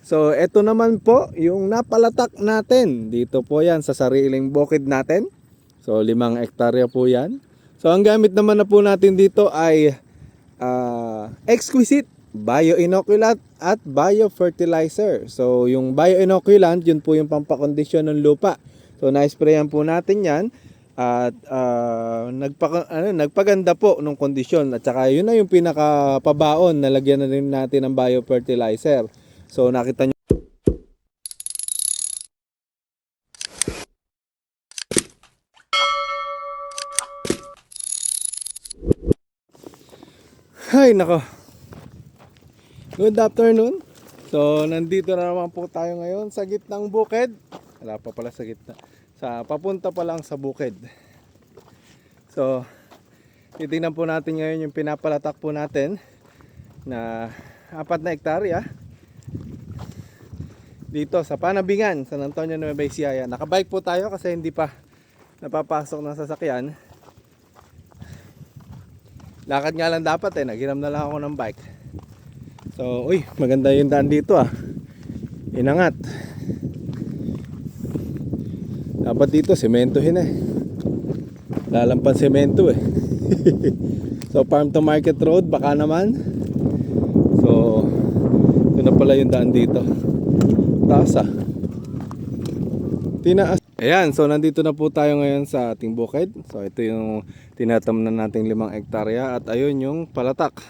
So ito naman po yung napalatak natin. Dito po yan sa sariling bukid natin. So 5 hektarya po yan. So ang gamit naman na po natin dito ay exquisite bioinoculant at biofertilizer. So yung bioinoculant, yun po yung pampakondisyon ng lupa. So na-sprayan po natin yan at nagpaganda po ng kondisyon. At saka yun na yung pinakapabaon, nalagyan na rin natin ng biofertilizer. So nakita nyo. Ay nako. Good afternoon. So nandito na naman po tayo ngayon sa gitnang bukid. Wala pa pala sa gitna. Papunta pa lang sa bukid. So titingnan po natin ngayon yung pinapalatak po natin na 4 na hektarya dito sa Panabingan, San Antonio, Nueva Ecija. Nakabike po tayo kasi hindi pa napapasok ng sasakyan. Lakad nga lang dapat naghiram na lang ako ng bike. So, uy, maganda yung daan dito Inangat. Dapat dito sementohin Lalampan semento So, farm to market road baka naman. So, ito na pala yung daan dito. Taas Tinaas. Ayan, so nandito na po tayo ngayon sa ating bukid. So ito yung tinatamnan nating 5 hektarya at ayun yung palatak.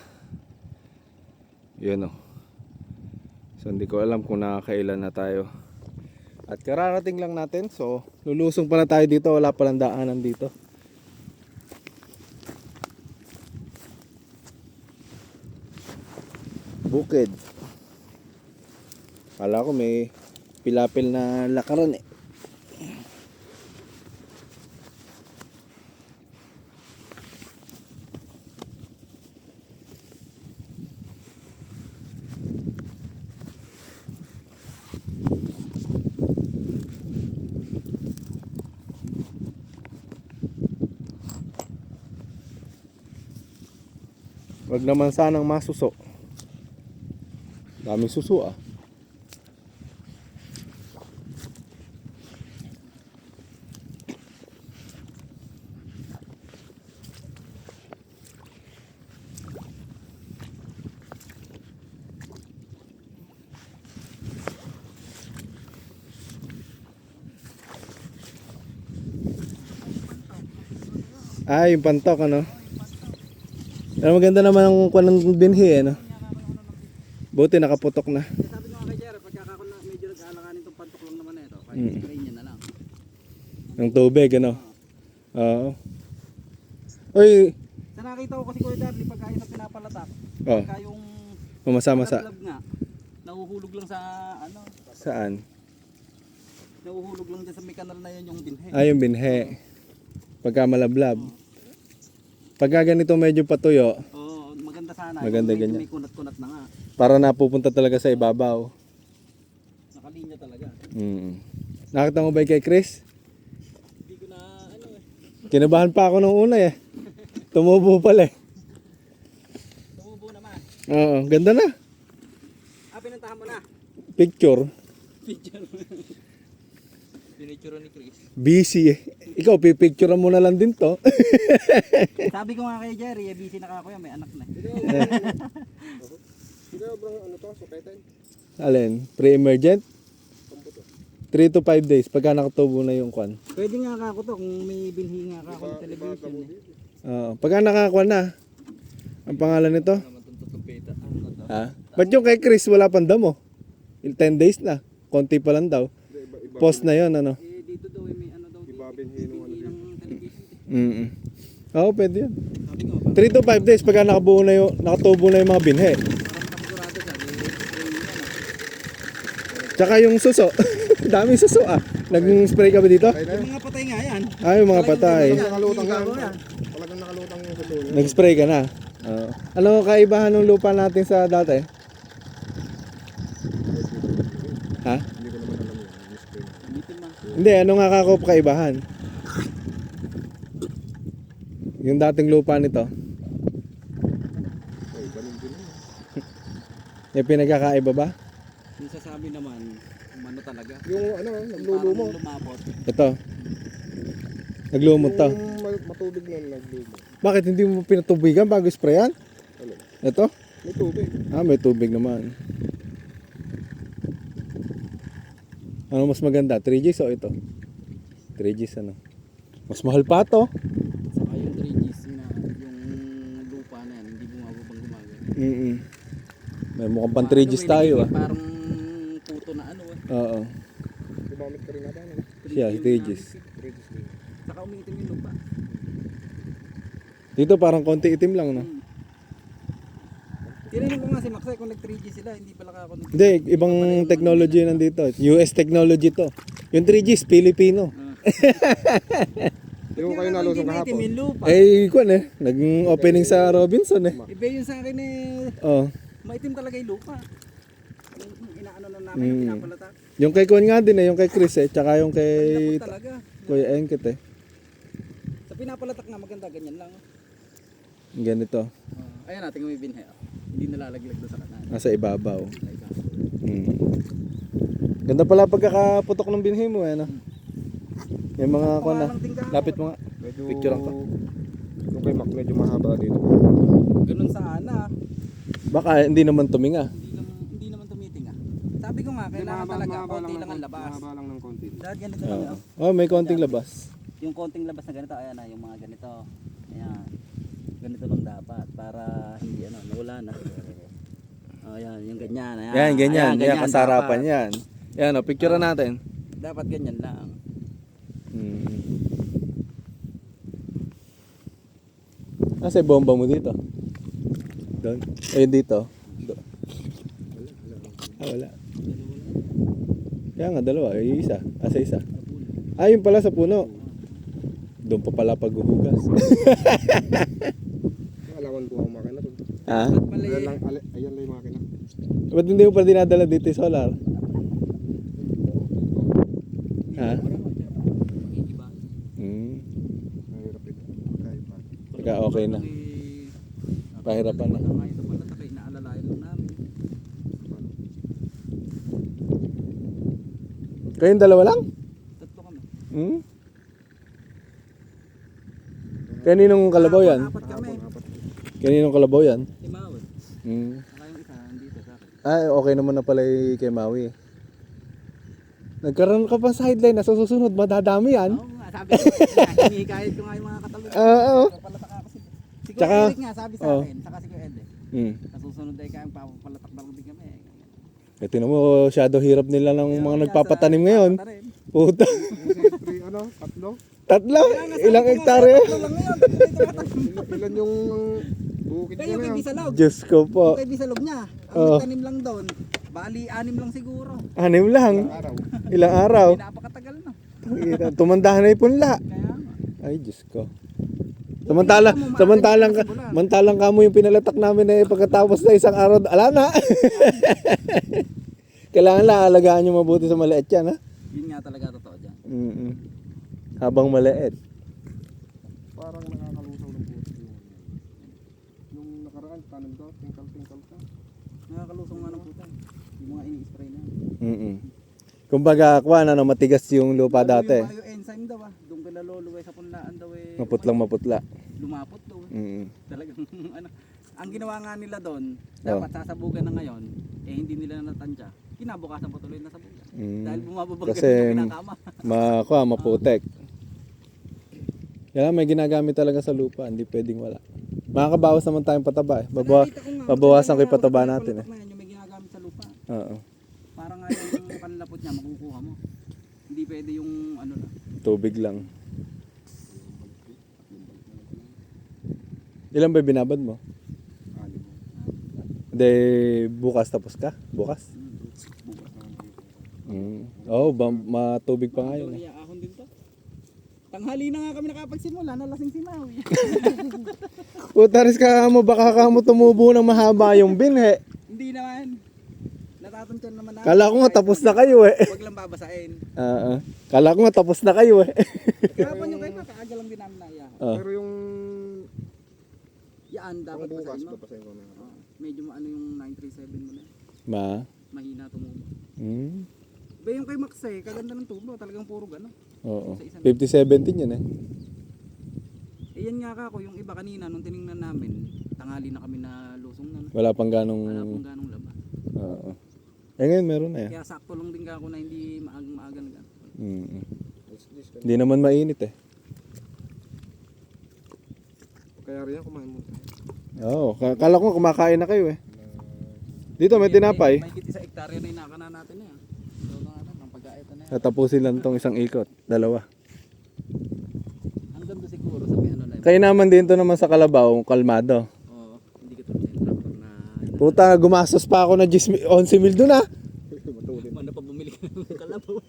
Yun So hindi ko alam kung nakakailan na tayo. At kararating lang natin. So lulusong pala tayo dito, wala palang daanan dito. Bukid. Kala ko may pilapil na lakaran Wag naman sanang masuso. Daming suso yung pantok Pero maganda naman ang kuwan ng binhi Buti nakaputok na. Sabi ko nga kay Jerry, pagka medyo nag-aalanganin itong pantok lang naman ito, kaya spray niya na lang. Ng tubig Oo. Oy, Sa nakita ko kasi Kuya Darly, pagka yung pinapalatak, pagka yung mamasa-masa. malaglag nga, nahuhulog lang sa Saan? nahuhulog lang dyan sa may kanal na yun yung binhe. Yung binhe. Pagka malablab. Pagka ganito medyo patuyo, Maganda sana. Maganda yung ganyan. may kunat-kunat na nga. para napupunta talaga sa ibabaw. Nakalinya talaga. Nakita mo ba kay Chris? Hindi ko na Kinabahan pa ako nung una Tumubo pala Tumubo naman. Oo, ganda na. Pinuntahan mo na. Picture. Picture. Pinicture ni Chris. Busy Ikaw, pipicturean mo na lang din to. Sabi ko nga kay Jerry, busy na ako yan, may anak na. Sino bang to, suketin? Alin? Pre-emergent? 3 to 5 days pagka nakatubo na yung kwan. Pwede nga ako to kung may binhi nga ako ng television. Pagka nakakuha na, ang pangalan nito? Ba't yung kay Chris wala pang damo? 10 days na. Konti pa lang daw. Post na yun, Dito daw may daw. Ibabinhin ng television. Oo, pwede yun. 3 to 5 days pagka nakatubo na yung mga binhe. Sigurado siya. Tsaka yung suso. Daming suso Nag-spray ka ba dito? Yung mga patay nga yan. Yung mga patay. Nakalutang yan. Talagang nakalutang yung suso. Nag-spray ka na? Ano ang kaibahan ng lupa natin sa dati? Ha? Hindi ko naman alam yun. Hindi, ano nga kaibahan? Yung dating lupa nito. Ganun din May pinagkakaiba ba? Yung sasabi naman, ano talaga. Yung ano, naglulumo. Parang lumapot. Ito. Naglumot to. Yung matubig na naglumo. Bakit hindi mo pinatubigan bago sprayan? Ano? Ito? May tubig. May tubig naman. Ano mas maganda? 3Gs o ito? 3Gs ano? Mas mahal pa to. Saka yung 3Gs na, yung lupa na yan, hindi bumababang gumagano. May mukhang pang 3Gs tayo ah. Parang puto na ano eh. Oo. Gumamit ka rin na ba? No? Siya, 3Gs. Saka umiitim yung lupa. Dito parang konti itim lang no? Tinanong ko nga si Maxay kung nag-3G sila, hindi pala ako nag Hindi, ibang technology nandito. US technology to. Yung 3Gs, Filipino. Yung kayo nalusong Itim kahapon. yung lupa. Kwan naging opening sa Robinson Iba yung sa akin Oh. maitim talaga yung lupa. Yung inaano na namin, yung pinapalatak. Yung kay Kwan nga din yung kay Chris tsaka yung kay Malapot talaga. Kuya Engkit Sa pinapalatak nga maganda, ganyan lang. Ganito. Ayan natin kung may binhe. Hindi nalalaglag doon sa kanan. Nasa ibabaw. Ganda pala pagkakaputok ng binhi mo no? Yung mga kwan na. Lapit mo nga. Medyo, Picturean ko. Yung kay Mac, medyo mahaba dito. Ganun sana. Baka hindi naman tuminga. Hindi naman tumiting ah. Sabi ko nga, kailangan talaga konti lang ang labas. Mahaba lang ng konti. Dahil ganito lang. May konting labas. Yung konting labas na ganito, ayan na, yung mga ganito. Ayan. Ganito lang dapat para hindi nawala na. Ayan, yung ganyan. Ayan, Yan, ganyan. Ayan, Yan, kasarapan dapat. yan. Yan, picture natin. Dapat ganyan lang. Nasa yung bomba mo dito? Doon? Ayun dito? Wala. Kaya nga, dalawa. Isa. Sa isa. Yun pala sa puno. Doon pa pala paghuhugas. Alawan ko ang makina to. Ayan lang yung makina. Ba't hindi mo pa dinadala dito yung solar? Mahirap ito. Kaya pa. Teka, okay na. Pahirapan na. Naalalayan lang namin. Kayong dalawa lang? Tatlo kami. Kaninong kalabaw yan? Apat kami. Kaninong kalabaw yan? Si Mawad. Saka yung isa, nandito sa akin. Okay naman na pala kay Maui. Nagkaroon ka pa sideline na susunod, madadami yan. Oo nga, sabi ko, hinihikayat ko nga yung mga katalog. Oo. Papalatak ako si Kuya Tsaka- Eric nga, sabi sa akin, saka si Kuya Ed Sa susunod ay kayang papalatak na din kami. Tinan mo, shadow hirap nila ng mga nagpapatanim ngayon. Puta. Tatlo? 3? Ilang hektarya? Ilan yung bukid Kaya niya yung na kay yan? Bisalog. Diyos ko po. Yung kay Bisalog niya. Ang Oo. nagtanim lang doon. Bali, 6 lang siguro. 6 lang. Araw. Ilang araw. Hindi napakatagal na. Tumandahan na yung punla. Kaya nga. Ay, Diyos ko. Samantalang kamo yung pinalatak namin pagkatapos na isang araw, ala na. Kailangan lang alagaan nyo mabuti sa maliit yan, ha? Yun nga talaga totoo dyan. Habang maliit. Parang nakakalusaw ng buti. Yung nakaraan, tanim ko, tingkal ka. Nakakalusong nga ng puta. Yung mga ini-spray na. Kumbaga, matigas yung lupa dati. Yung bioenzyme daw doon kila Lolo sa punlaan daw Maputla. lumapot daw Talagang ang ginawa nga nila doon, Oh. dapat sasabugan na ngayon, hindi nila natansya. Kinabukasan patuloy na sabugan. Dahil bumababag Kasi, yung kinakama. maputek. Kaya may ginagamit talaga sa lupa, hindi pwedeng wala. Makakabawas naman tayong pataba. Babawasan ko yung pataba natin. Yung may ginagamit sa lupa. Oo. Parang nga yung panlapot niya, makukuha mo. Hindi pwede yung na. Tubig lang. Ilan ba binabad mo? Hindi, bukas tapos ka? Bukas? Matubig pa nga yun. Ahon din to. Tanghali na nga kami nakapagsimula, nalasing si Maui. Putaris ka mo, baka ka mo tumubo ng mahaba yung binhe. Hindi naman. Natatansyan naman namin. Kala ko nga tapos na kayo Huwag lang babasain. Kala ko nga tapos na kayo Kaya pa yung kayo, kaaga lang din namin naiya. Pero yung Yan, dapat bukas, basahin mo. papasahin ko na. Medyo yung 937 mo na. mahina tumubo. Ba yung kay Max eh, kaganda ng tubo, talagang puro gano'n. Oo. 50-17 yan eh. Eh yan nga kako, yung iba kanina nung tiningnan namin, tanghali na kami na lusong na. Wala pang Wala ganong... pong ganong laban. Oo. Eh ngayon meron na eh. Kaya sakto lang din kako na hindi maaga na gano'n. Hindi naman mainit eh. Kaya rin yan, kumain mo. Oo. Kala ko kumakain na kayo eh. Dito may tinapay. May kit sa hektarya na inakana natin na yan. So ang pag-aayatan na yan. Tatapusin lang tong isang ikot. Dalawa. Hanggang doon siguro sa may ano na yun. Kaya naman din to naman sa Kalabaw, kalmado. Oo, hindi ka tulad sa tractor na Puta, gumastos pa ako ng 11 mil doon ah. Mano pa bumili ka ng kalabaw.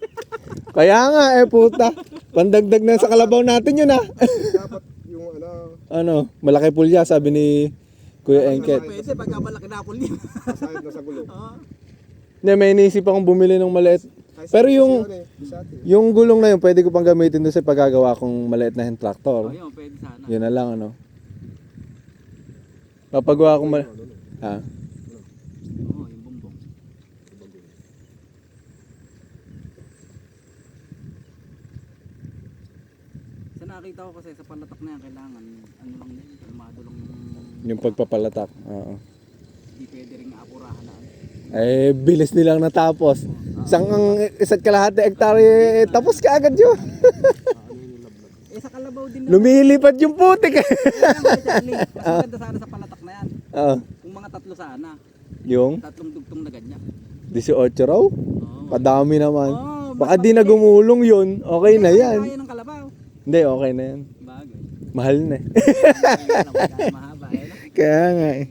Kaya nga eh puta. Pandagdag na sa Kalabaw natin yun ah. Dapat yung Ano, malaki pulya sabi ni Kuya Engket. Pwede pagka malaki na apple niya. kasahid na sa gulo. Hindi, may inisip akong bumili ng maliit. Pero yung gulong na yun, pwede ko pang gamitin doon sa paggagawa kong maliit na hand Oh, tractor. yun, pwede sana. Yun na lang ano. Papagawa akong ha? Oo, yung bumbong. Sa nakita ko kasi sa palatak na yan, kailangan ano lang yan, kalmado lang Yung pagpapalatak. Oo. hindi pwede rin apurahan na ano. Eh, bilis nilang natapos. Isa't kalahati hektarya, eh, tapos ka agad yun. Eh sa kalabaw din Lumilipad yung putik. Charlie, mas maganda sana sa palatak na yan. Oo. Kung mga tatlo sana, Yung tatlong dugtong na ganyan. 18 raw? Oo. Padami naman. Oo, Baka mas di na gumulong yun. Okay na yan. Kaya ng kalabaw. Hindi, okay na yan. Bagay. Mahal na eh. Mahaba eh. No? Kaya nga eh.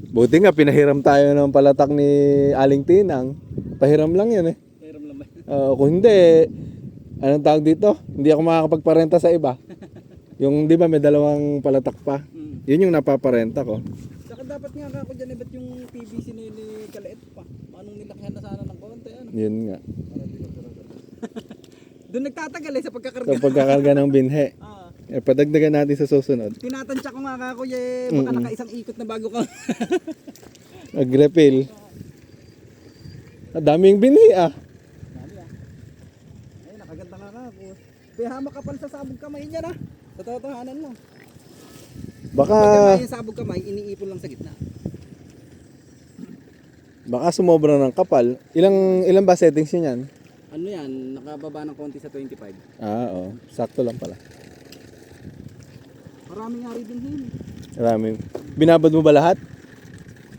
Buti nga, pinahiram tayo ng palatak ni Aling Tinang. Pahiram lang yan eh. Meron lang ba? Kung hindi, anong tawag dito? Hindi ako makakapagparenta sa iba. Yung di ba may dalawang palatak pa. Yun yung napaparenta ko. Saka dapat nga ako dyan, ba't yung PVC ni Kaliit pa? Anong nilakyan na sana ng konti? Ano? Yun nga. Doon nagtatagal eh sa pagkakarga. Sa pagkakarga ng binhe. Ah, Padagdagan natin sa susunod. tinatansya ko nga kako eh, baka nakaisang ikot na bago ka. Mag-refill. Daming binhi ah. Dami ah. Ay, nakaganda nga kako. Kaya makapal sa sabog kamay niya na. Sa totohanan lang. Baka Pagka yung sabog kamay, iniipon lang sa gitna. sumobra ng kapal. Ilang ba settings niyan? Ano yan, nakababa ng konti sa 25. Oo. Sakto lang pala. Maraming ari din din. Marami. Binabad mo ba lahat?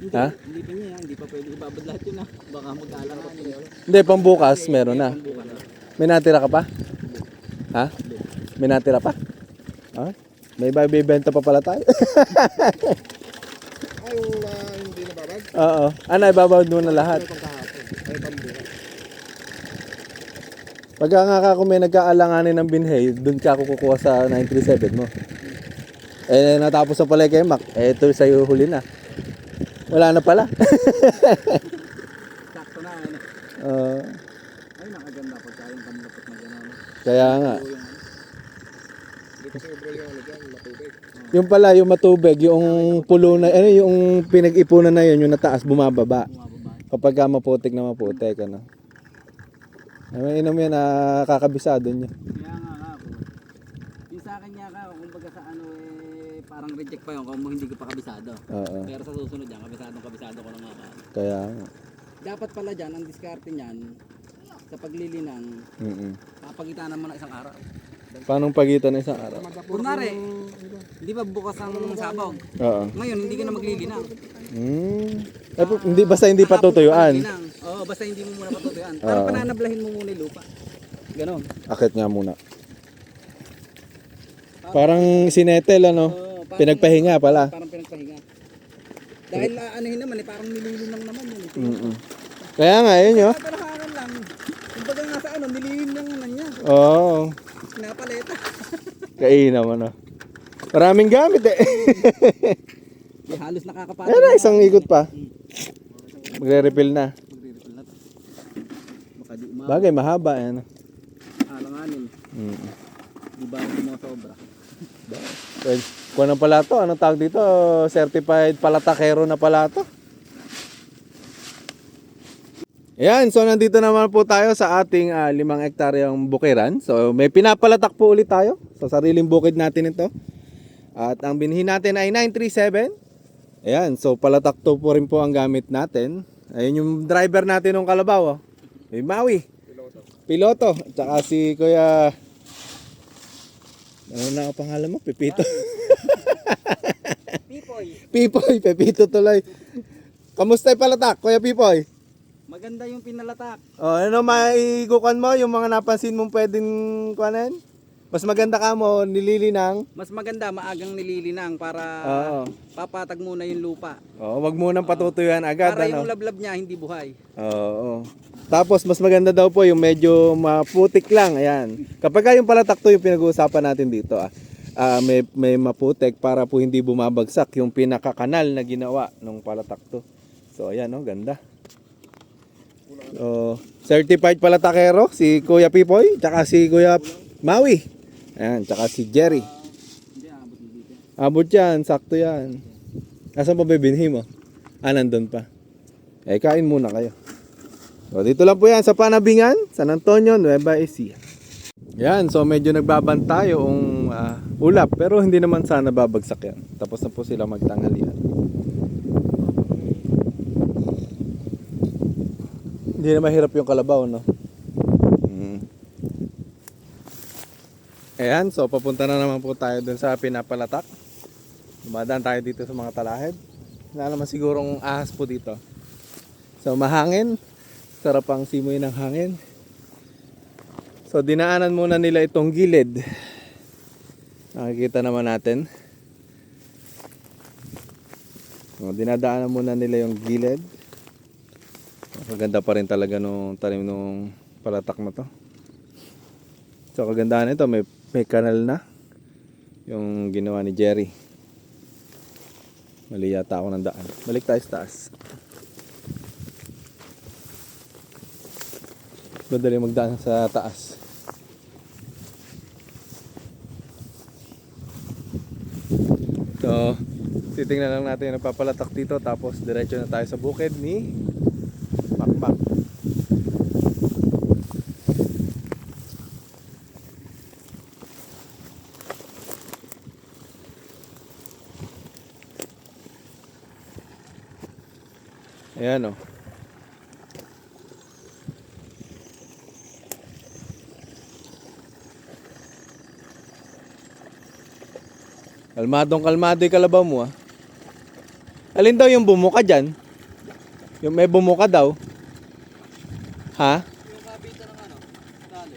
Hindi, Ha? hindi pa niya, hindi pa pwede ibabad lahat yun ah. Baka mag-aalangan yun. Hindi, pambukas meron na. Pambukas na. May natira ka pa? Ha? May natira pa? Ha? May bibenta pa pala tayo. Ay, yung hindi nababag. Oo. Ibabawad mo na lahat. Ito kahapon. Ay, pambukas. Pagka nga kung may nagkaalanganin ng binhe, doon ka ako kukuha sa 937 mo. Eh, natapos na pala kay Mac. Eh, ito sa'yo huli na. Wala na pala. Sakto na ano. Ay, nakaganda pagka yung kamlapot na gano'n. Kaya nga. O yung ano. Hindi kasi bro yung ano dyan, matubig. Yung pala, yung matubig, yung pulo na, yung pinag-ipunan na yun, yung nataas, bumababa. Bumababa. Kapag ka maputik na maputik, ano. Ay, inom yan, kakabisado niya. Kaya nga ako. Yung sa akin nga ka, kumbaga sa ano eh, parang reject pa yun kung hindi ko pa kabisado. Oo. Pero sa susunod yan, kabisado ko lang nga ka. Kaya nga. Dapat pala dyan, ang diskarte niyan, sa paglilinang, kapagitanan mo na isang araw. Paano pagitan ng isang araw? Kunwari, hindi ba bukas ang sabog? Oo. Ngayon, hindi ka na maglilinang. Hindi, basta hindi patutuyuan. Oo, basta hindi mo muna patutuyuan. Para pananablahin mo muna yung lupa. Ganon. Akit nga muna. Parang sinetel, ano? Oo, parang- Pinagpahinga pala. Parang pinagpahinga. Dahil anuhin naman eh, parang nililinang naman yun eh. Kaya nga, yun yun. Palahanan lang. Kumbaga nga sa ano, nililinang naman niya. Oo. Pinapaleta. Kainam, ano? Maraming gamit eh. Eh, halos nakakapatid. Ayan na, isang ikot pa. Magre-refill na. Magre-refill na to. Baka di umabot. Bagay, mahaba. Ano? Alanganin. Di ba hindi mo sobra? Well, kung ano pala to, anong tawag dito? Certified palatakero na pala to. Ayan, so nandito naman po tayo sa ating 5 hektaryang bukiran. So may pinapalatak po ulit tayo sa sariling bukid natin ito. At ang binhi natin ay 937. Ayan, so palatak to po rin po ang gamit natin. Ayun yung driver natin ng Kalabaw. May Maui. Piloto. Tsaka si Kuya... Ano na ang pangalan mo? Pepito. Pipoy. Pipoy, Pepito tuloy. Kamusta yung palatak, Kuya Pipoy? Maganda yung pinalatak. Oh, ano maigukan mo yung mga napansin mong pwedeng kuanan? Mas maganda ka mo nililinang. Mas maganda maagang nililinang para Oo. papatag muna yung lupa. Oh, wag mo nang patutuyuan agad Para ano. yung lablab niya hindi buhay. Oo. Tapos mas maganda daw po yung medyo maputik lang. Ayan. Kapag yung palatak to yung pinag-uusapan natin dito may maputik para po hindi bumabagsak yung pinakakanal na ginawa ng palatak to. So ayan oh, ganda. So, certified palatakero si Kuya Pipoy, tsaka si Kuya Maui. Ayan, tsaka si Jerry. Hindi abot dito. Abot yan, sakto yan. Asan pa bibinhi mo? Nandun pa. Kain muna kayo. So, dito lang po yan sa Panabingan, San Antonio, Nueva Ecija. Yan, so medyo nagbabanta yung ulap, pero hindi naman sana babagsak yan. Tapos na po sila magtanghalian. Hindi na mahirap yung kalabaw, no? Ayan, so papunta na naman po tayo dun sa pinapalatak. Dumadaan tayo dito sa mga talahib. Wala naman sigurong ahas po dito. So mahangin. Sarap ang simoy ng hangin. So dinaanan muna nila itong gilid. Nakikita naman natin. So, dinadaanan muna nila yung gilid. Maganda pa rin talaga nung tanim nung palatak na to. So kagandahan nito, may kanal na yung ginawa ni Jerry. Mali yata ako ng daan. Balik tayo sa taas. Madali magdaan sa taas. So titingnan lang natin yung nagpapalatak dito, tapos diretso na tayo sa bukid ni Makmak. Ayan o. Kalmadong kalmado yung kalabaw mo ah. Alin daw yung bumuka dyan? Yung may bumuka daw. Ha? Yung kabitan ng tali.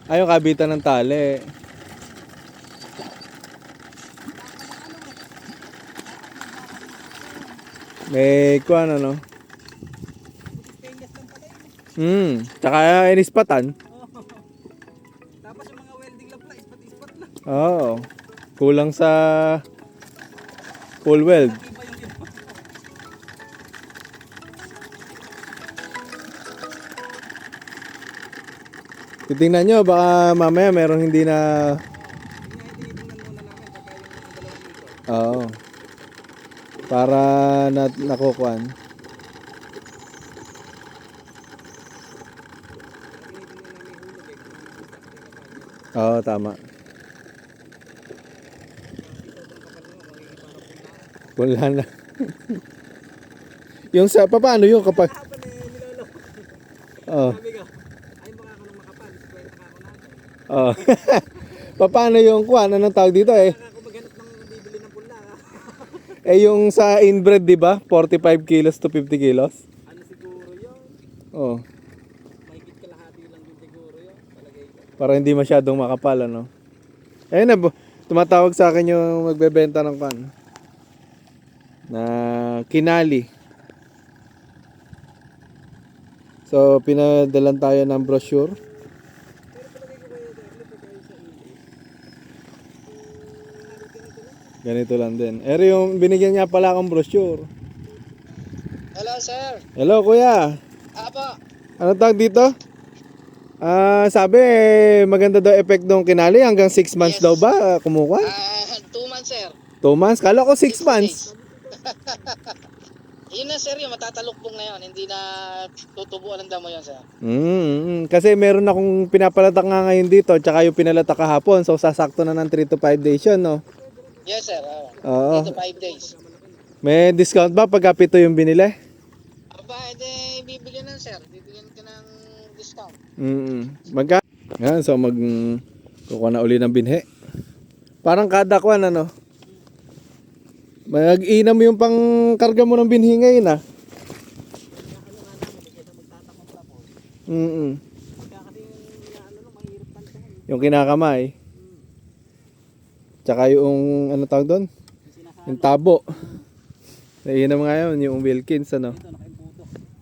Ay, yung kabitan ng tali. May kuwan ano. Tsaka inispatan. Tapos yung mga welding lapla, ispat-ispat lang. Oo. Kulang sa full weld. Iba yung iba. Titingnan nyo, baka mamaya meron hindi na... Tinitingnan muna namin pagka yung dalawang metro. Oo. Para nakukuhan. Oo, tama. Wala na. Yung sa, paano yung kapag... Oo. Sabi ko, ay baka ako nang makapal, kwenta ka ako natin. Oo. Paano yung kuhan? Anong tawag dito eh? Baka ako maghanap ng bibili ng pula. Yung sa inbred, di ba? 45 kilos to 50 kilos. Ano siguro yun? Oo. Mahigit kalahati lang din siguro yun. Palagay ko. Para hindi masyadong makapal, ano? Ayun na, tumatawag sa akin yung magbebenta ng pan. Na kinali. So, pinadalan tayo ng brochure. Ganito lang din. Pero yung binigyan niya pala akong brochure. Hello, sir. Hello, kuya. Apo. Ano tawag dito? Sabi, maganda daw effect ng kinali. Hanggang 6 months Yes. daw ba kumukuha? 2 months, sir. 2 months? Kala ko 6 months. Yun na sir, yung matatalukbong na yun. Hindi na tutubuan ng damo yun sir. Kasi meron akong pinapalatak nga ngayon dito, tsaka yung pinalatak kahapon. So sasakto na ng 3 to 5 days yun, no? Yes sir. Oo. 3 to 5 days. May discount ba pagka pito yung binili? Aba, edi bibigyan na sir. Bibigyan ka ng discount. Magka? Yan, so kukuha na uli ng binhe. Parang kada kwan, ano? Mag-inam yung pang karga mo ng binhi ngayon, ah. Yung kinakamay. Tsaka yung, ano tawag doon? Yung tabo. Naiinam nga yun, yung Wilkins, ano?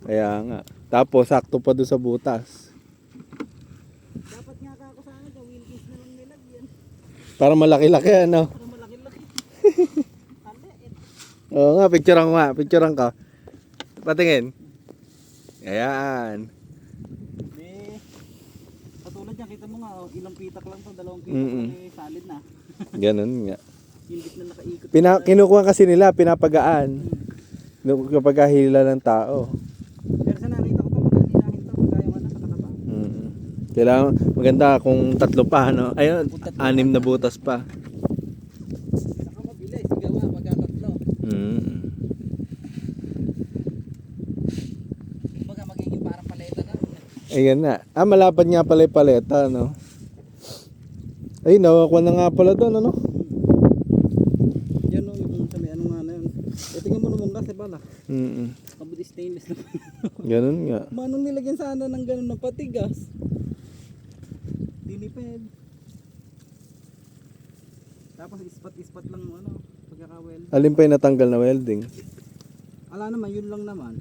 Kaya nga. Tapos, sakto pa doon sa butas. Dapat nga ako sa akin, Wilkins na lang nilagyan. Para malaki-laki, ano? Para malaki-laki. Oo nga, picturean ko nga. Picturean ka. Patingin. Ayan. Katulad niya, kita mo nga, ilang pitak lang to, 2 pitak may salid na. Ganun nga. Hindi na nakaikot. Kinukuha kasi nila, pinapagaan. Kapag hila ng tao. Pero sa nakita ko to, magkanilahin to, pagka yung ano, sa kataba. Kailangan, maganda kung 3 pa, ano? Ayun, 6 na butas pa. Saka mabilis, gawa, pagka 3. Kumbaga magiging parang paleta na. Ayan na. Malapad nga pala yung paleta, no? Ay, nawakuha na nga pala doon, ano? Yan o, yung sa may ano nga na yun. Tingnan mo naman kasi bala. Kabut stainless na. Ganun nga. Manong nilagyan sana ng ganun na patigas. Diniped. Tapos ispat-ispat lang ano, pagkaka-weld. Alin pa yung natanggal na welding? Ala naman, yun lang naman.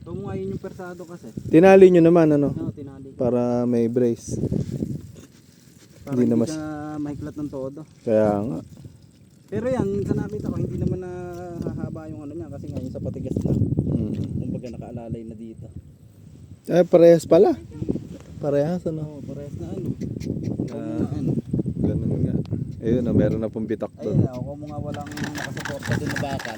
So mo ngayon yung persado kasi. Tinali nyo naman, ano? No, tinali ko. Para may brace. Para hindi hindi na mas- ka mahiklat ng todo. Kaya nga. Pero yan, sa nakita ko, hindi naman nahahaba yung ano niya kasi ngayon sa patigas na. Kumbaga nakaalalay na dito. Parehas pala. Parehas, ano? Oo, parehas na ano. Ah. Ano. Ganun nga. Ayun, meron na pong bitak Ayun, doon. ako mo nga walang nakasuporta din na bakal.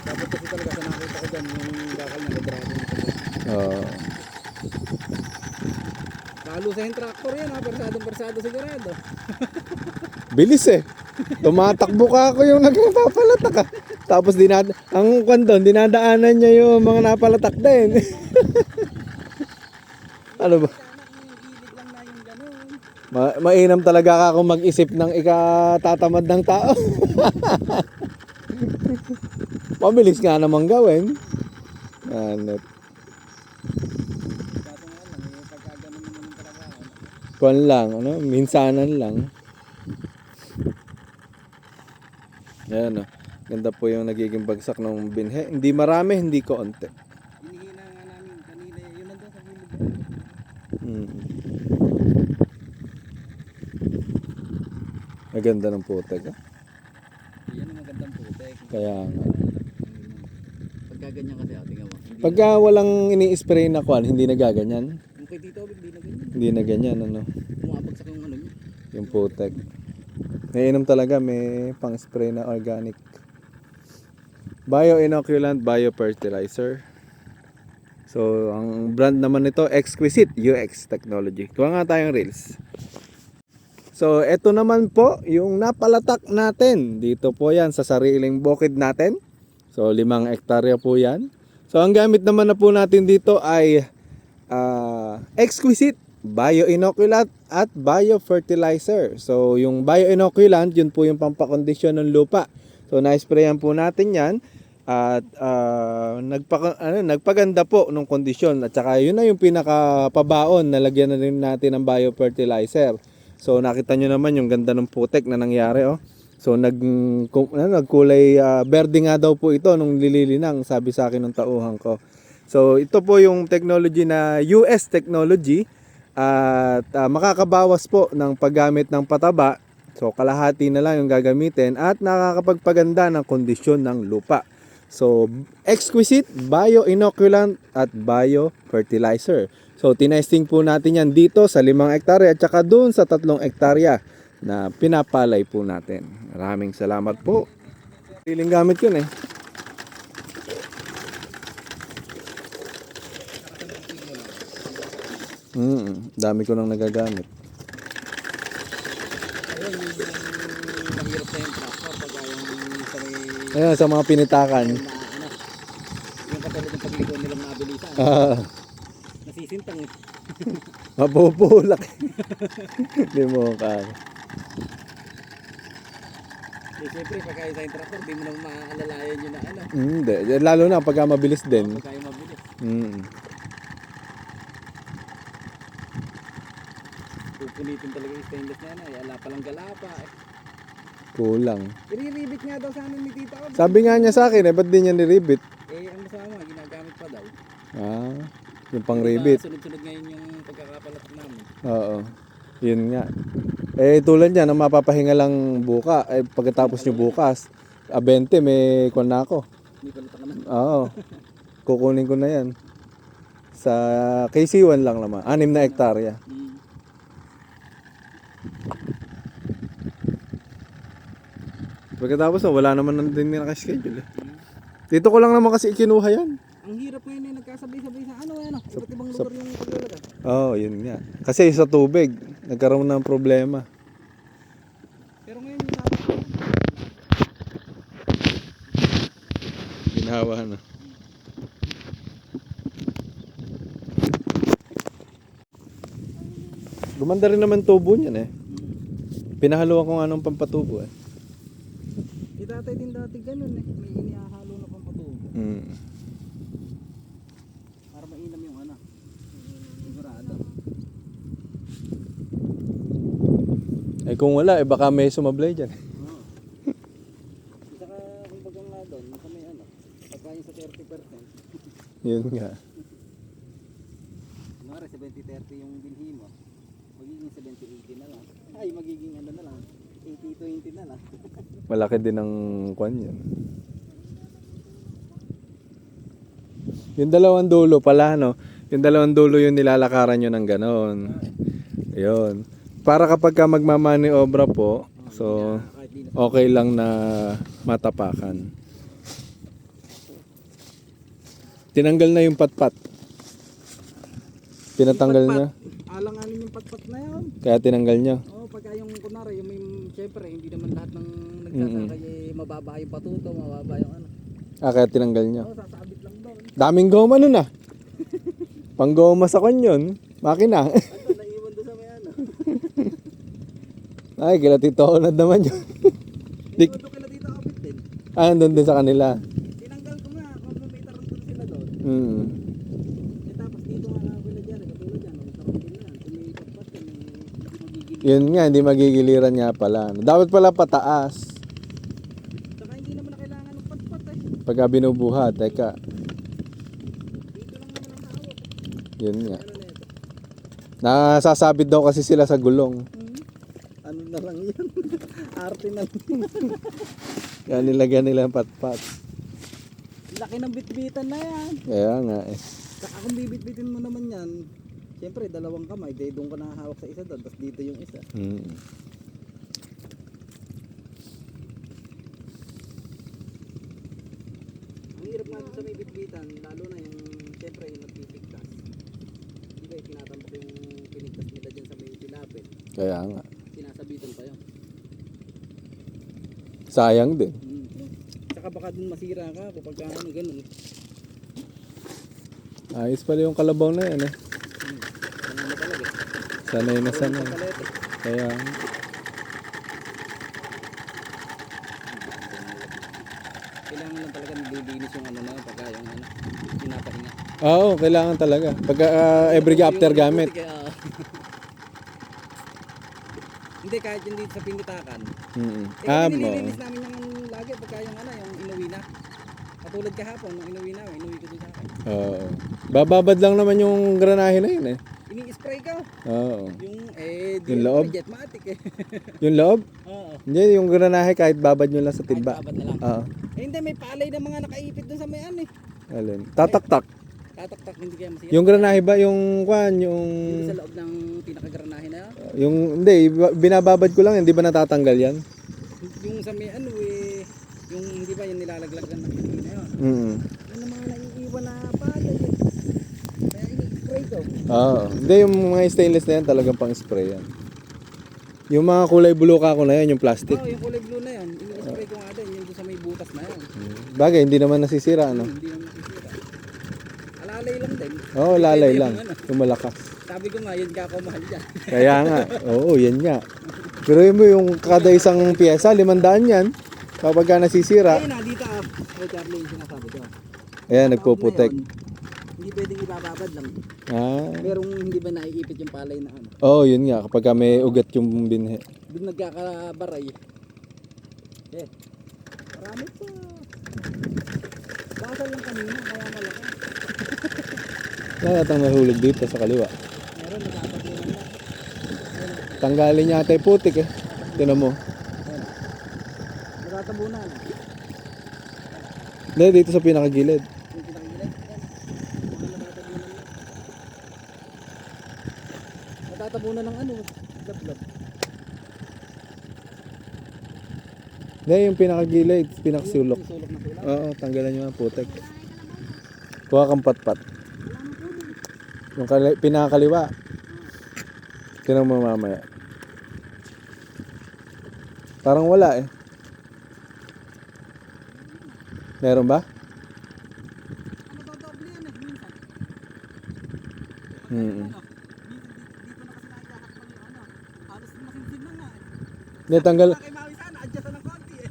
Dapat kasi talaga sa nakita ko dyan, yung bakal na nadrago nito. Lalo sa yung tractor yan ha, persado sigurado. Bilis eh. Tumatakbo ka ako yung nagpapalatak ah. Tapos ang kwan dinadaanan niya yung mga napalatak din. Ano ba? Sana yung gilid lang na yung ganun. Mainam talaga ako mag-isip ng ikatatamad ng tao. Mabilis nga naman gawin. Ano? Dato nga lang, yung pagkaganon naman yung talaga. Kwan lang, ano? Minsanan lang. Ayan o. Ganda po yung nagiging bagsak ng binhe. Hindi marami, hindi konti. Hinihina nga namin kanila, yun nandun sa gilid. Maganda ng putek. Ah. Yan ang magandang putek. Kaya nga. Pagkaganyan kasi tingnan mo. Pagka walang ini-spray na kwan, hindi nagaganyan. Yung kay Tito, hindi na ganyan. Hindi na ganyan, ano? Bumabagsak yung ano niya. Yung putek. Naiinom talaga, may pang-spray na organic. Bio-inoculant biofertilizer. So, ang brand naman nito, Exquisite UX Technology. Kuha nga tayong reels. So, eto naman po, yung napalatak natin. Dito po yan, sa sariling bukid natin. So, 5 hektarya po yan. So, ang gamit naman na po natin dito ay Exquisite Bio-inoculant at biofertilizer. So, yung bio-inoculant, yun po yung pampakondisyon ng lupa. So, na-sprayan po natin yan at nagpaganda po ng kondisyon. At saka yun na yung pinakapabaon na lagyan na rin natin ng biofertilizer. So, nakita nyo naman yung ganda ng putek na nangyari. Oh. So, nagkulay berde nga daw po ito nung lililinang, sabi sa akin ng tauhan ko. So, ito po yung technology na US technology. At makakabawas po ng paggamit ng pataba. So kalahati na lang yung gagamitin at nakakapagpaganda ng kondisyon ng lupa. So Exquisite Bio-inoculant at biofertilizer. So tinesting po natin yan dito sa 5 hektarya at saka doon sa 3 hektarya na pinapalay po natin. Maraming salamat po. Piling gamit yun eh. Dami ko nang nagagamit. Ayun, yung mahirap na yung tractor pagka yung sa may Ayan, sa mga pinitakan. na ano, yung katulad ng pagligo nilang nabilisan. Nasisintang eh. Mapupulak. Hindi mo ka. Eh, siyempre, pagka yung sa yung tractor, di mo naman maaalalayan yun na ano. Hindi. Lalo na pagka mabilis din. Pagka yung mabilis. Pupunitin talaga yung stainless na yan eh. Ala palang galapa eh. Kulang. I-ribit nga daw sa amin ni tita ko. Sabi nga niya sa akin, ba't di niya niribit? Eh, ang masama, ginagamit pa daw. Yung pang ribit. Sunod-sunod ngayon yung pagkakapalatak namin. Oo. Yun nga. Tulad niya, na mapapahinga lang pagkatapos nyo bukas, 20 may kwan na ako. Hindi palatak naman. Oo. Kukunin ko na yan. Sa KC1 lang naman. 6 na hektarya. Pagkatapos wala naman din nakaschedule eh. Dito ko lang naman kasi ikinuha yan. Ang hirap ngayon eh, nagkasabay-sabay sa ano. Iba't ibang lugar yung paglalaga. Oo, yun nga. Kasi sa tubig, nagkaroon ng problema. Pero ngayon yung natin. Ginawa na. Gumanda rin naman tubo niyan eh. Pinahaluan ko nga ng pampatubo eh. Itatay din dati ganun eh. May inihahalo na pang patubo. Para mainam yung ano. Sigurado. Kung wala, baka may sumablay dyan. Oo. Saka kung bagang nga doon, nasa may ano. Pagkain sa 30%. Yun nga. Kunwari 70-30 yung binhi mo. Magiging 70-80 na lang. Ay, magiging ano na lang. 80-20 na lang. Malaki din ang kwan yun. Yung dalawang dulo pala, no? Yung dalawang dulo yung nilalakaran nyo ng ganon. Yun. Para kapag ka magmamaniobra po, so okay lang na matapakan. Tinanggal na yung patpat. Pinatanggal niya. Alang-alin yung patpat na yun. Kaya tinanggal niya. Oo, pagka yung kunwari, yung may, syempre, hindi naman lahat ng nagsasakay mababa yung patuto, mababa yung ano. Kaya tinanggal niya. Oo, sasabit lang doon. Daming goma nun ah. Pang goma sa kanyon. Makina. Ito, naiwan doon sa may ano. Ay, kila Tito Onad naman yun. Iwan doon kila dito kapit din. Nandun din sa kanila. Tinanggal ko nga, kung may tarantol sila doon. Tapos dito nga nakapila dyan, katulad dyan, may tarantol na yan. Kung may patpat yan, hindi magigil. Yun nga, hindi magigiliran nga pala. Dapat pala pataas. Saka hindi naman na kailangan ng patpat eh. Pagka binubuhat, teka. Dito lang naman ang hawak. Yun nga. Ano na ito? Nasasabit daw kasi sila sa gulong. Ano na lang yun? Arte na lang. Kaya nilagyan nila ang patpat. Laki ng bitbitan na yan. Kaya nga eh. Saka kung bibitbitin mo naman yan, siyempre dalawang kamay, dahil doon ka nakahawak sa isa doon, tapos dito yung isa. Ang hirap nga sa may bitbitan, lalo na yung, siyempre yung nagpipigtas. Di ba itinatambak yung pinigtas nila dyan sa may tinapin. Kaya nga. Sinasabitan pa yun. Sayang din. Saka baka dun masira ka kapag ano ganun. Ayos pala yung kalabaw na yan eh. Ano na talaga. Sanay na sanay. Palete. Kaya Kailangan lang talaga nililinis yung ano na yun, pagka yung ano, pinapahinga. oo, kailangan talaga. Pagka every after gamit. Hindi, kahit yung dito sa pinitakan. Mo. Nililinis namin yung lagi pagka yung ano, yung inuwi na. Katulad kahapon, nung inuwi namin, inuwi ko dun sa akin. Oo. Bababad lang naman yung granahe na yun eh. Ini-spray ka. Oo. Yung, Yung loob? Jetmatic eh. Yung loob? Oo. Hindi, yung granahe kahit babad nyo lang sa timba. Kahit babad na lang. Oo. Eh hindi, may palay na mga nakaipit dun sa may ano eh. Alin? Tatak-tak. tatak-tak, hindi kaya masira. Yung granahe ba, yung kwan, Dito yung... sa loob ng pinakagranahe na yan. Yung, hindi, binababad ko lang yan, di ba natatanggal yan? Yung sa may ano eh, yung hindi ba yung nilalaglagan ng hindi na yun. Mm. Yun ang mga naiiwan na palay eh. Kaya ini-spray ko. Oo. Hindi, yung mga stainless na yan, talagang pang spray yan. Yung mga kulay buluka ko na yan, yung plastic. Oo, yung kulay blue na yan, ini-spray ko nga din, yung doon sa may butas na yan. Bagay, hindi naman nasisira, ano? Hindi naman masisira. Alalay lang din. Oo, lalay Pwede lang. yung ano. Yung malakas. Sabi ko nga, yun ka ako mahal dyan. Kaya nga. Oo, yan nga. Pero yun mo yung kada isang pyesa, 500 yan. Kapag ka nasisira, Ayun na, dito ah. Hey Charlie, yung sinasabi ko. ayan, Sa nagpuputek. taon na yun, hindi pwedeng ibababad lang. Ah. Merong hindi ba naiipit yung palay na ano. Oo, yun nga. Kapag ka may ugat yung binhe. Doon nagkakabaray. Eh, marami pa. Basal lang kanina, kaya malaki. Lahat ang mahulog dito sa kaliwa. Meron, nagkakatunan na. Tanggalin niya ata yung putik eh. Tinan mo. Ayun. Nagkatabunan. Hindi, dito sa pinakagilid. Yung pinakagilid. Yan. Mga nagkatabunan na. Natatabunan ng ano, laplap. Hindi, yung pinakagilid, pinakasulok. Yung sulok na sulok. Oo, tanggalan niyo ang putik. Kuha kang patpat. Yung pinakakaliwa. Tinan mo mamaya. Parang wala eh. Meron ba? Nagdodoble yan eh, minsan. Hmm. Dito na kasi nakikahakpan yung ano. Halos masinsin na nga eh. Hindi, Kay Maui sana, adjust ng konti eh.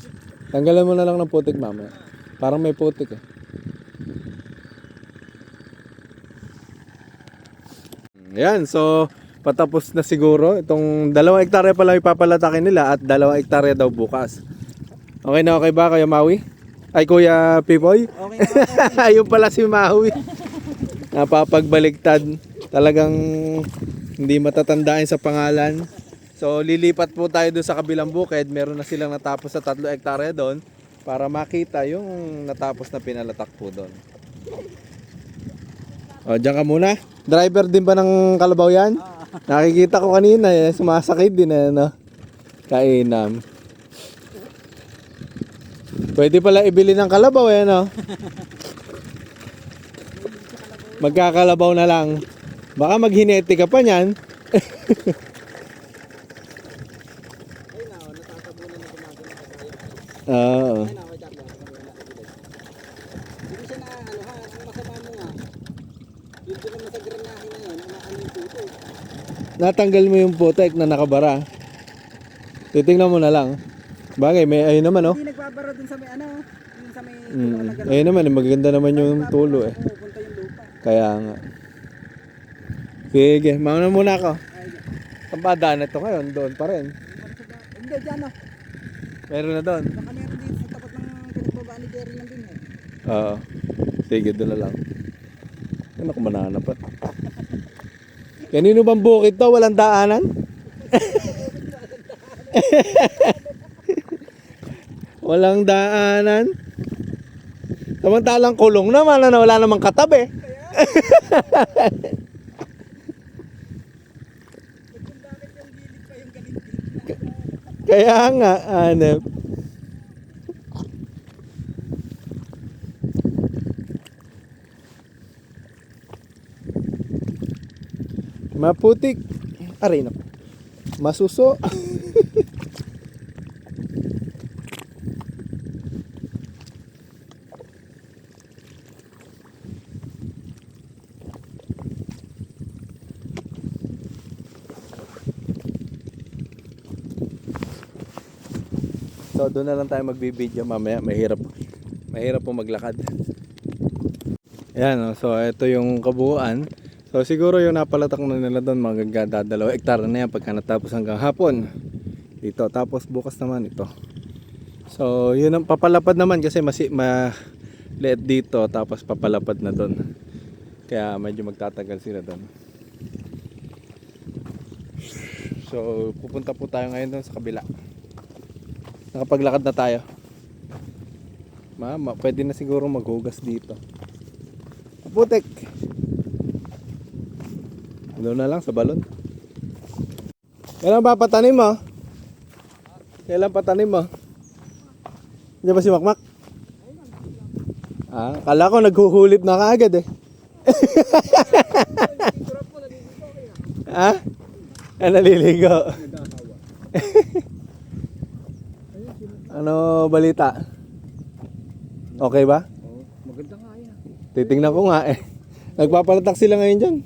tanggalan mo na lang ng putik mamaya. Parang may putik eh. Yan, so patapos na siguro. Itong 2 hektarya pa lang ipapalatakin nila at 2 hektarya daw bukas. Okay na okay ba Kuya Maui? Ay Kuya Pipoy? Okay na. Ayun pala si Maui. Napapagbaligtad. Talagang hindi matatandaan sa pangalan. So lilipat po tayo doon sa kabilang bukid. Meron na silang natapos sa 3 hektarya doon para makita yung natapos na pinalatak po doon. O, diyan ka muna. Driver din ba ng kalabaw yan? Nakikita ko kanina eh. Sumasakit din eh. No? Kainam. Pwede pala ibili ng kalabaw eh. No? Magkakalabaw na lang. Baka maghinete ka pa niyan. Ayun na, natatabunan na gumagano sa kaya. Oo. Ayun na, okay Charlie. Hindi siya na ano ha, ang masama mo nga. Yung doon naman sa granahe na yun, ano yung puto. Natanggal mo yung putek na nakabara. Titingnan mo na lang. Bagay, may ayun naman oh. Hindi nagbabara dun sa may ano, yung sa may Mm. Ayun naman, maganda naman yung tulo eh. pupunta yung lupa. Kaya nga. Sige, mauna muna ako. Ay, Saan ba daan ito ngayon? Doon pa rin. hindi, dyan o. Meron na doon. Baka meron dito sa tapat ng pinagbabaan ni Jerry nandun eh. Oo. Sige, doon na lang. Ano ko mananapat? Kanino bang bukid to? Walang daanan? Walang daanan. Samantalang kulong naman, ano, wala namang katabi. Kaya nga, hanep. Maputik. Aray na. Masuso. So doon na lang tayo magbibideo mamaya. Mahirap po maglakad. Ayan, so ito yung kabuuan. So siguro yung napalatak na nila doon magaganda 2 hektarya na yan pagka natapos hanggang hapon. Dito, tapos bukas naman ito. So yun ang papalapad naman kasi maliit dito tapos papalapad na doon. Kaya medyo magtatagal sila doon. So pupunta po tayo ngayon doon sa kabila. Nakapaglakad na tayo. Mama, pwede na siguro maghugas dito. putik. Doon na lang sa balon. Kailan ba patanim mo? Kailan patanim mo? Hindi ba si Makmak? Ah, kala ko naghuhulip na kaagad eh. Ha? Ah, naliligo. Ano balita? Okay ba? Oh, maganda nga yan. Titingnan ko nga eh. Nagpapalatak sila ngayon dyan.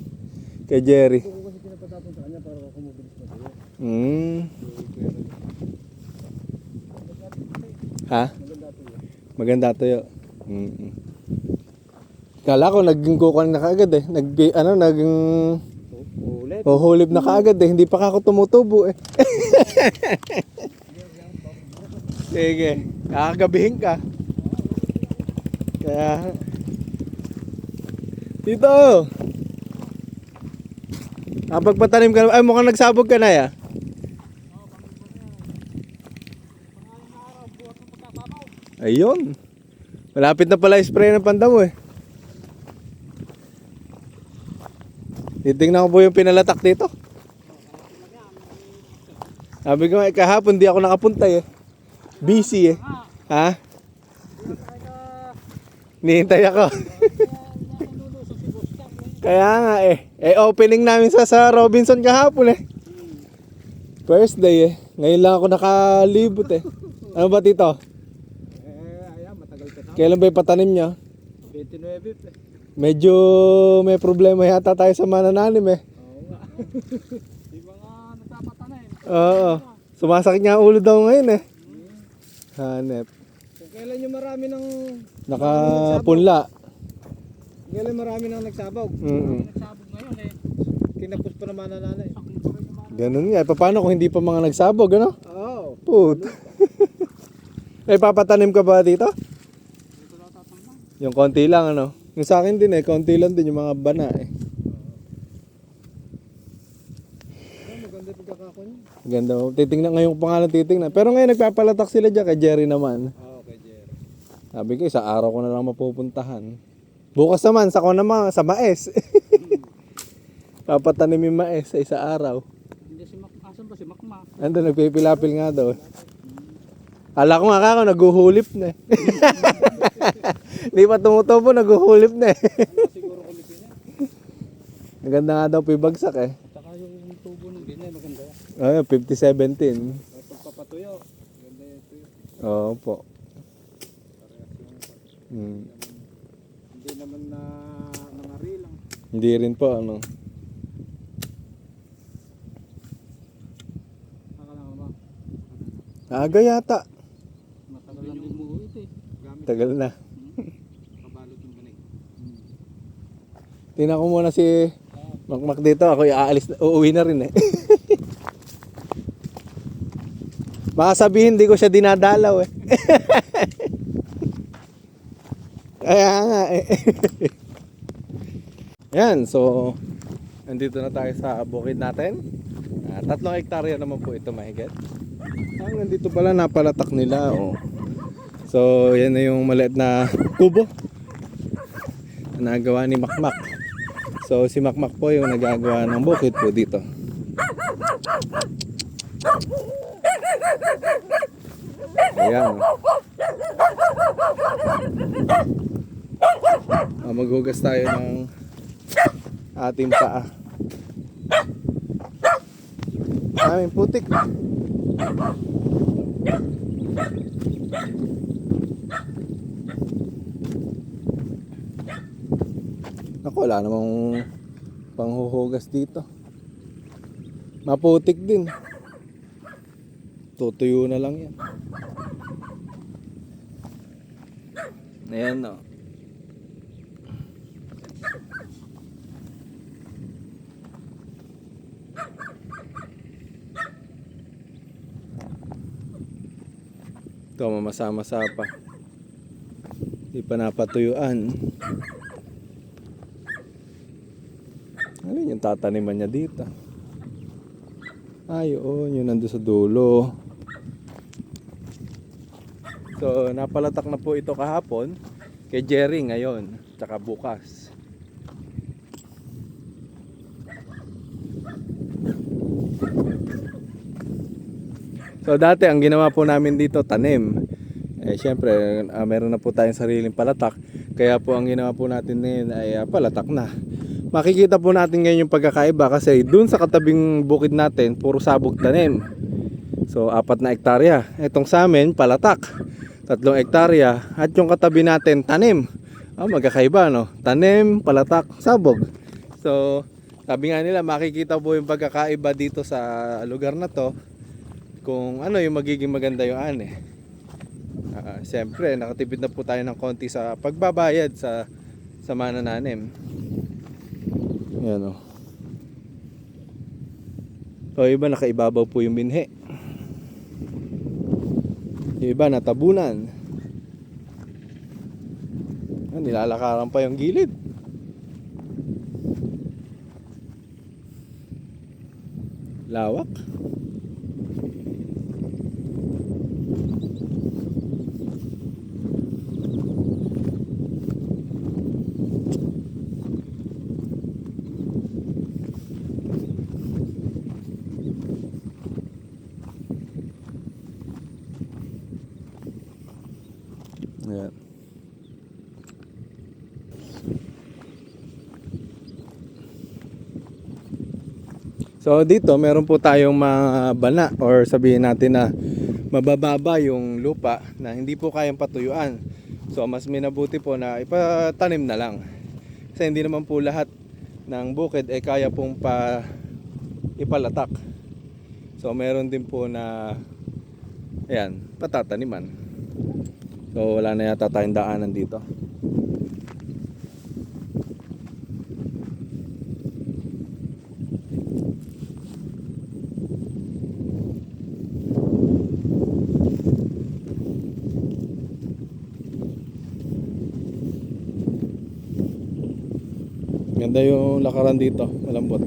Kay Jerry. Ito ko kasi pinapatapon sa kanya para kumubilis na sa'yo. Ha? Maganda ito yun. Maganda tuyo. Kala ko naging kukuhan na kaagad eh. Naging Ulit. huhulip na kaagad eh. Hindi pa ako tumutubo eh. Sige. Kakagabihin ka. Kaya... Dito! Pagpatanim ka na... Ay, mukhang nagsabog ka na ya. Ayun. Malapit na pala spray ng pandamo eh. Titingnan ko po yung pinalatak dito. Sabi ko nga kahapon di ako nakapunta eh. Busy eh. Ha? Nihintay ako. Kaya nga eh. Opening namin sa Robinson kahapon eh. First day eh. Ngayon lang ako nakalibot eh. Ano ba tito? Ayan, matagal ka na. Kailan ba yung patanim niya? 29 Medyo may problema yata tayo sa manananim eh. Oo nga. Di ba nga nagpapatanim? Oo. Sumasakit nga ang ulo daw ngayon eh. Hanep. Kung kailan yung marami ng... Nakapunla. Kailan marami nang nagsabog. Nagsabog ngayon eh. Kinapos pa naman na nanay. Ganun nga. Paano kung hindi pa mga nagsabog, ano? Oo. Put. May papatanim ka ba dito? Yung konti lang, ano? Yung sa akin din eh. Konti lang din yung mga bana eh. Maganda yung pagkakako niya. Ganda. Titingnan ngayon pa nga lang titingnan. Pero ngayon nagpapalatak sila dyan kay Jerry naman. Oo, kay Jerry. Sabi ko, isang araw ko na lang mapupuntahan. Bukas naman, sa mais. Papatanim yung mais sa isa araw. Hindi si asan ba si Makmak? Ando, nagpipilapil nga daw. Kala ko nga ako, naguhulip na eh. Di pa tumutubo, naguhulip na eh. Siguro kulipin niya. Maganda nga daw pibagsak eh. Saka yung tubo ng ganyan, maganda. Ay, 50-17. Pagpapatuyo. Maganda yung tuyo. Oo po. Parehas yung Hmm. hindi naman na nangari lang. Hindi rin po, ano. Nakakalaman ba? Aga yata. Matagal lang bumuo ito eh. Gamit Tagal na. kabalot yung banig. Tingnan ko muna si Makmak dito. Ako aalis na, uuwi na rin eh. Baka sabihin di ko siya dinadalaw eh. Kaya nga eh. Yan, so nandito na tayo sa bukid natin. 3 hektarya naman po ito mahigit. Nandito pala napalatak nila. Oh. So yan na yung maliit na kubo na nagawa ni Makmak. So si Makmak po yung nagagawa ng bukid po dito. Ayan. Maghugas tayo ng ating paa. Aming putik. Ako, wala namang panghuhugas dito. Maputik din. Tutuyo na lang yan. Ayan o. Ito, mamasa-masa pa. Di pa napatuyuan. Ano yung tataniman niya dito? Ay, oo, yun nandun sa dulo. So, napalatak na po ito kahapon kay Jerry ngayon, tsaka bukas. So dati ang ginawa po namin dito tanim. Syempre meron na po tayong sariling palatak. Kaya po ang ginawa po natin ngayon ay palatak na. Makikita po natin ngayon yung pagkakaiba kasi dun sa katabing bukid natin puro sabog tanim. So 4 na hektarya. Itong sa amin palatak, 3 hektarya. At yung katabi natin tanim. Magkakaiba no, tanim, palatak, sabog. So sabi nga nila makikita po yung pagkakaiba dito sa lugar na to kung ano yung magiging maganda yung ani. Siyempre nakatipid na po tayo ng konti sa pagbabayad sa manananim. Yan o. So iba nakaibabaw po yung binhi. Yung iba natabunan. Nilalakaran pa yung gilid. Lawak. Ayan. So dito meron po tayong mga bana or sabihin natin na mabababa yung lupa na hindi po kayang patuyuan. So mas minabuti po na ipatanim na lang. Kasi hindi naman po lahat ng bukid ay kaya pong ipalatak. So meron din po na ayan, patataniman. So wala na yata tayong daanan dito. Ganda yung lakaran dito, malambot.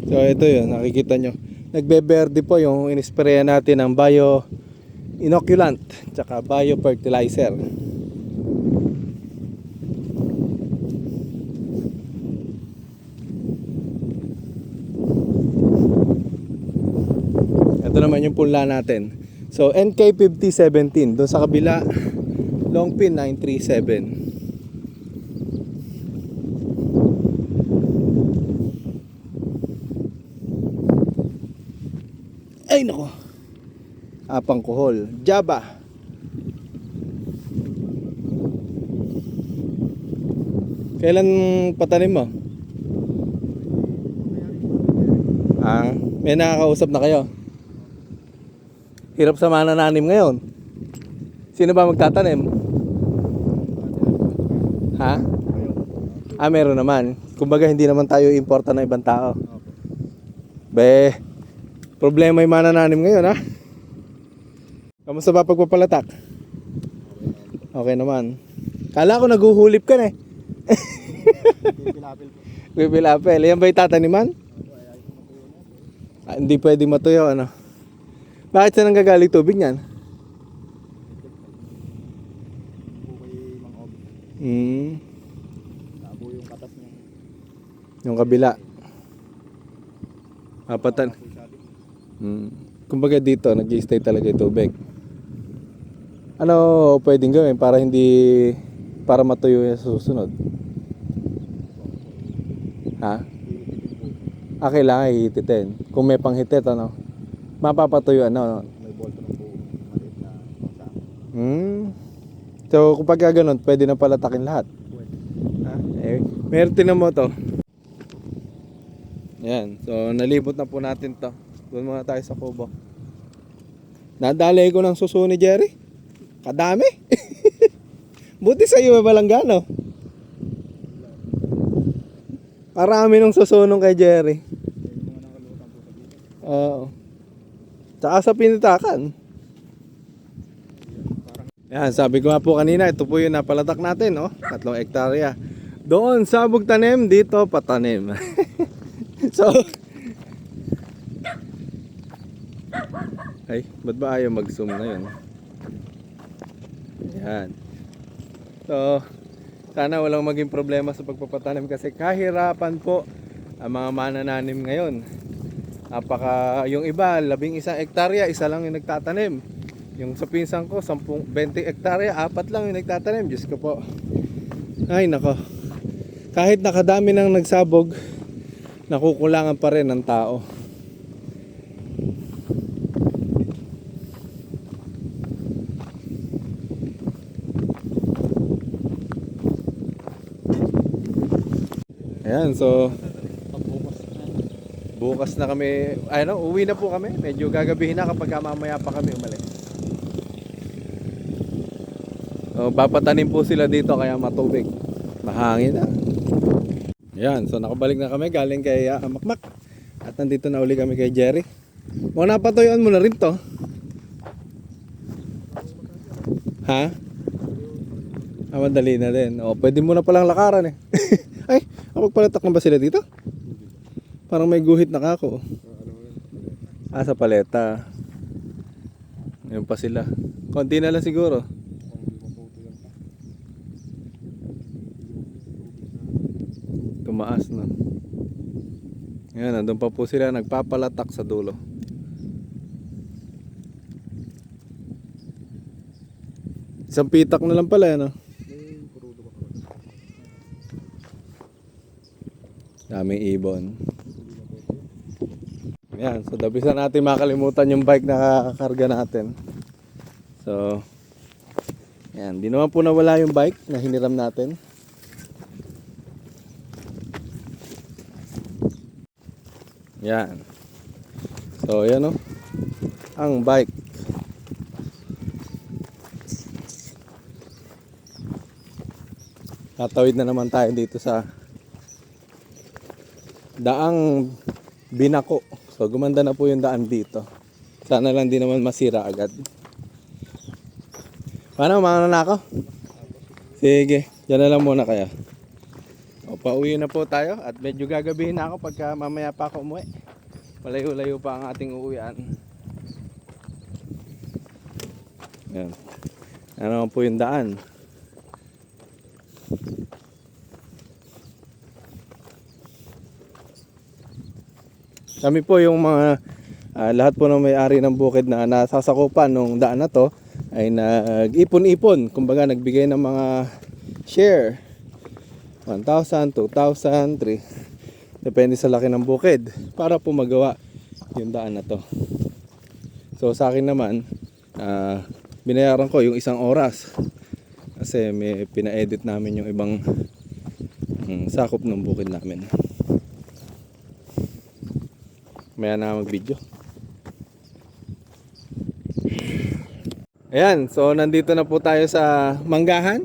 So ito yun, nakikita nyo. Nagbe-verde po yung inisprayan natin ng bio inoculant tsaka bio fertilizer. Ito naman yung punla natin. So NK5017, doon sa kabila Longpin 937. Ay nako. Apang kuhol. Jaba. Kailan patanim mo? May nakakausap na kayo? Hirap sa manananim ngayon. Sino ba magtatanim? Ha? Meron naman. Kumbaga hindi naman tayo importa ng ibang tao. Problema yung manananim ngayon ha. Kamusta ba pagpapalatak? Okay naman. Kala ko naguhulip ka na eh. Pipilapil. Yan ba yung tataniman? Hindi pwede matuyo ano. Bakit saan nanggagaling tubig niyan? Labo yung katas niya. Yung kabila. Apatan. Kumbaga dito nag-i-stay talaga yung tubig. Ano pwedeng gawin para para matuyo yung susunod? Ha? Kailangan hihititin. Kung may panghitit ano, mapapatuyo ano. May bolto ng buo. Maliit na sako. So kapag ganun, pwede na palatakin lahat. Meron tinan mo to. Yan. So nalibot na po natin to. Doon muna tayo sa kubo. Nadalay ko ng suso ni Jerry. Kadami. Buti sa iyo may balanggano. Parami ng suso nung kay Jerry. Oo. Tsaka sa pinitakan. Yan, sabi ko nga po kanina, ito po yung napalatak natin, oh. 3 hektarya. Doon, sabog tanim, dito patanim. So, ay, ba't ba ayaw mag-zoom ngayon? Yan. So, sana walang maging problema sa pagpapatanim kasi kahirapan po ang mga manananim ngayon. Yung iba, 11 hektarya, isa lang yung nagtatanim. Yung sa pinsan ko, 20 hektarya, 4 lang yung nagtatanim. Diyos ko po. Ay, nako. Kahit nakadami nang nagsabog, nakukulangan pa rin ng tao. Ayan, so bukas na kami, uwi na po kami. Medyo gagabihin na kapag mamaya pa kami umalis. So, papatanim po sila dito kaya matubig. Mahangin na. Ayan, so nakabalik na kami galing kay Makmak. At nandito na uli kami kay Jerry. Mga napatuyuan mo na rin to. Ha? Madali na din. O, pwede mo na palang lakaran eh. Ay, magpalatak na ba sila dito? Parang may guhit na kako. Sa paleta. Ngayon pa sila. Konti na lang siguro. Tumaas na. Ngayon, nandun pa po sila nagpapalatak sa dulo. Isang pitak na lang pala yan, no? Daming ibon. Yan, so dabisa natin makalimutan yung bike na kakarga natin. So, yan, di naman po nawala yung bike na hiniram natin. Yan. So, yan o. Ang bike. Tatawid na naman tayo dito sa daang Binako. So gumanda na po yung daan dito. Sana lang di naman masira agad. Paano, mga na ako? Sige, dyan na lang muna kaya. O, pauwi na po tayo at medyo gagabihin na ako pagka mamaya pa ako umuwi. Malayo-layo pa ang ating uuwian. Yan. Ano naman po yung daan. Kami po yung mga lahat po ng may-ari ng bukid na nasasakupan nung daan na to ay nag-ipon-ipon. Kumbaga nagbigay ng mga share. 1,000, 2,000, 3. Depende sa laki ng bukid para po magawa yung daan na to. So sa akin naman, binayaran ko yung 1 oras. Kasi may pina-edit namin yung ibang sakop ng bukid namin. Maya na mag-video. Ayan, so nandito na po tayo sa Manggahan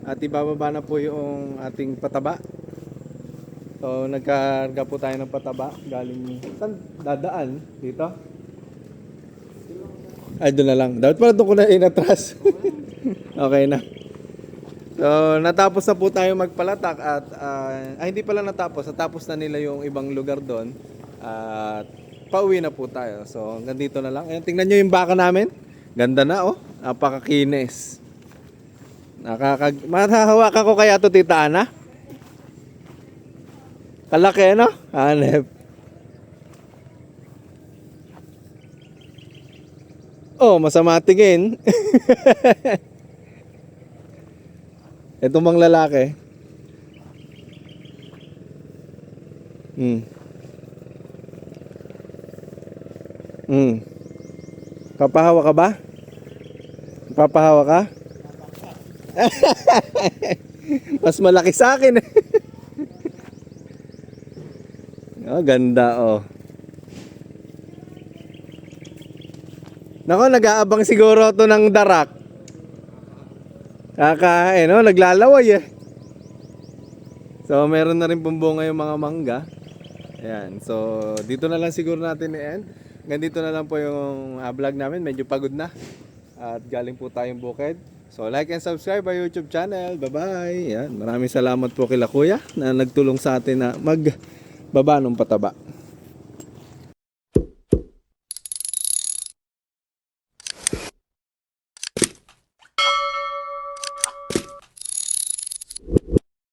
at ibababa na po yung ating pataba. So nagkarga po tayo ng pataba galing saan dadaan dito? Ay, doon na lang. Dapat pala doon ko na inatras. Okay na. So natapos na po tayo magpalatak at hindi pala natapos. Natapos na nila yung ibang lugar doon. At pauwi na po tayo. So hanggang dito na lang. Ayan, tingnan nyo yung baka namin. Ganda na oh. Napakakinis. Mahahawak ako kaya to, Tita Ana? Kalaki, no? Hanep. Oh, masama tingin. Ito mang lalaki. Papahawa ka ba? Papahawa ka? Mas malaki sa akin. Oh, ganda oh. Nako, nag-aabang siguro to ng darak. Kakain, no? Naglalaway eh. So, meron na rin pumbunga yung mga mangga. Ayan, so dito na lang siguro natin i-end. Ganito na lang po yung vlog namin. Medyo pagod na. At galing po tayong bukid. So like and subscribe our YouTube channel. Bye-bye. Yan. Maraming salamat po kila Kuya na nagtulong sa atin na magbaba ng pataba.